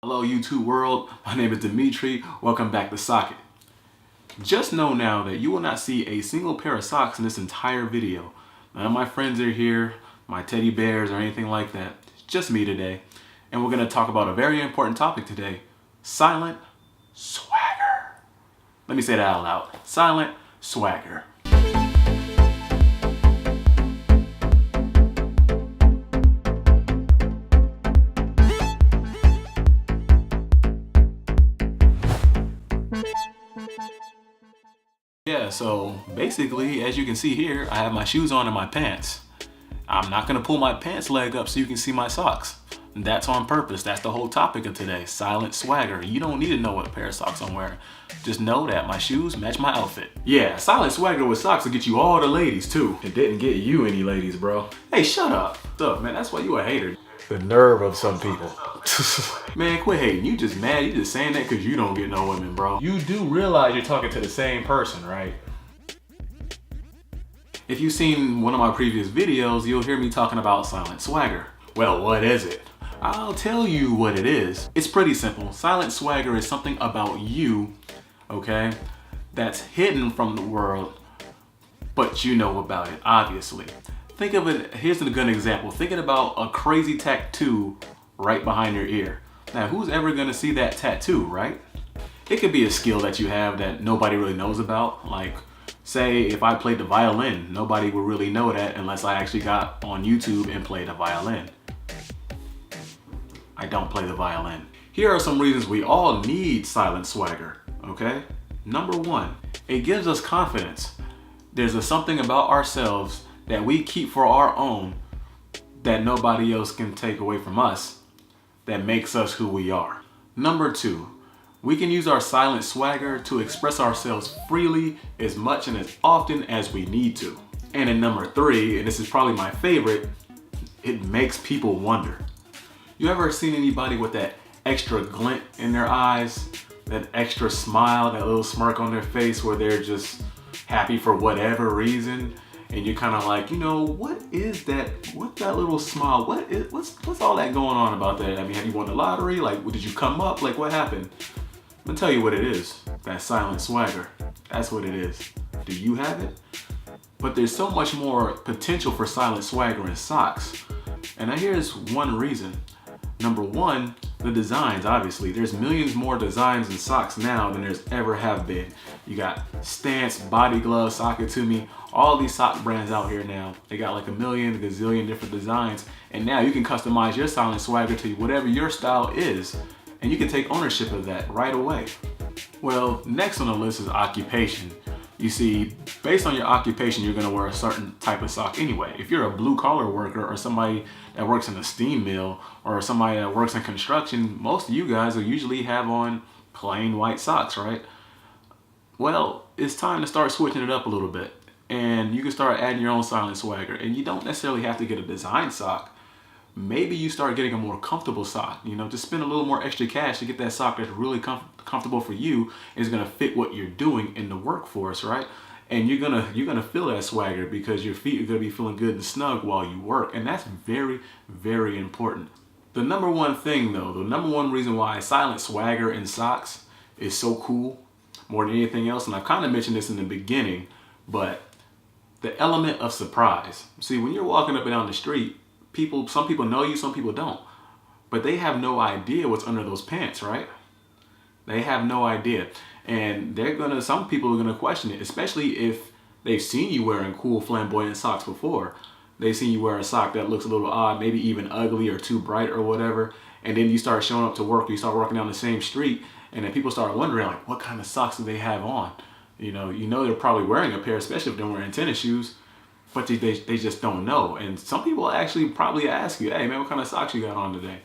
Hello YouTube world, my name is Dimitri, welcome back to Socket. Just know now that you will not see a single pair of socks in this entire video. None of my friends are here, my teddy bears or anything like that. It's just me today. And we're going to talk about a very important topic today. Silent swagger. Let me say that out loud. Silent swagger. Yeah, so basically, as you can see here, I have my shoes on and my pants. I'm not gonna pull my pants leg up so you can see my socks. That's on purpose. That's the whole topic of today. Silent swagger. You don't need to know what pair of socks I'm wearing. Just know that my shoes match my outfit. Yeah, silent swagger with socks will get you all the ladies too. It didn't get you any ladies, bro. Hey, shut up. Look, man, that's why you a hater. The nerve of some people. Man, quit hating. You just mad. You just saying that because you don't get no women, bro. You do realize you're talking to the same person, right? If you've seen one of my previous videos, you'll hear me talking about silent swagger. Well, what is it? I'll tell you what it is. It's pretty simple. Silent swagger is something about you, okay, that's hidden from the world, but you know about it, obviously. Think of it, here's a good example. Thinking about a crazy tattoo right behind your ear. Now, who's ever gonna see that tattoo, right? It could be a skill that you have that nobody really knows about. Like, say if I played the violin, nobody would really know that unless I actually got on YouTube and played the violin. I don't play the violin. Here are some reasons we all need silent swagger, okay? Number one, it gives us confidence. There's something about ourselves that we keep for our own that nobody else can take away from us that makes us who we are. Number two, we can use our silent swagger to express ourselves freely as much and as often as we need to. And in number three, and this is probably my favorite, it makes people wonder. You ever seen anybody with that extra glint in their eyes, that extra smile, that little smirk on their face where they're just happy for whatever reason? And you're kind of like, you know, what is that? What's that little smile? What's all that going on about that? I mean, have you won the lottery? Like, did you come up? Like, what happened? I'm gonna tell you what it is. That silent swagger. That's what it is. Do you have it? But there's so much more potential for silent swagger in socks. And here's one reason. Number one, the designs, obviously. There's millions more designs in socks now than there's ever have been. You got Stance, Body Glove, Sock It To Me, all these sock brands out here now. They got like a gazillion different designs. And now you can customize your silent swagger to whatever your style is. And you can take ownership of that right away. Well, next on the list is occupation. You see, based on your occupation, you're gonna wear a certain type of sock anyway. If you're a blue collar worker or somebody that works in a steam mill or somebody that works in construction, most of you guys will usually have on plain white socks, right? Well, it's time to start switching it up a little bit. And you can start adding your own silent swagger. And you don't necessarily have to get a design sock. Maybe you start getting a more comfortable sock. You know, just spend a little more extra cash to get that sock that's really comfortable for you. Is gonna fit what you're doing in the workforce, right? And you're gonna feel that swagger because your feet are gonna be feeling good and snug while you work, and that's very, very important. The number one thing though, the number one reason why silent swagger in socks is so cool, more than anything else, and I've kind of mentioned this in the beginning, but the element of surprise. See, when you're walking up and down the street, some people know you, some people don't. But they have no idea what's under those pants, right? They have no idea. And some people are gonna question it, especially if they've seen you wearing cool flamboyant socks before. They've seen you wear a sock that looks a little odd, maybe even ugly or too bright or whatever. And then you start showing up to work, you start walking down the same street, and then people start wondering, like, what kind of socks do they have on? You know they're probably wearing a pair, especially if they're wearing tennis shoes. But they just don't know. And some people actually probably ask you, hey man, what kind of socks you got on today?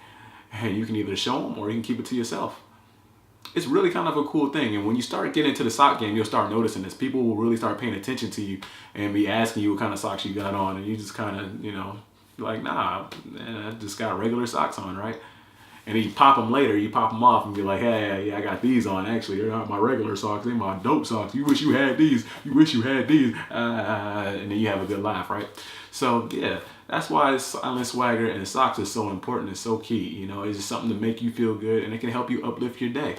And you can either show them or you can keep it to yourself. It's really kind of a cool thing. And when you start getting into the sock game, you'll start noticing this. People will really start paying attention to you and be asking you what kind of socks you got on. And you just kind of, like, nah, man, I just got regular socks on, right? And then you pop them later, you pop them off and be like, hey, yeah, I got these on. Actually, they're not my regular socks, they're my dope socks. You wish you had these, you wish you had these. And then you have a good laugh, right? So yeah, That's why silent swagger and socks is so important. It's so key. You know, it's just something to make you feel good, and it can help you uplift your day.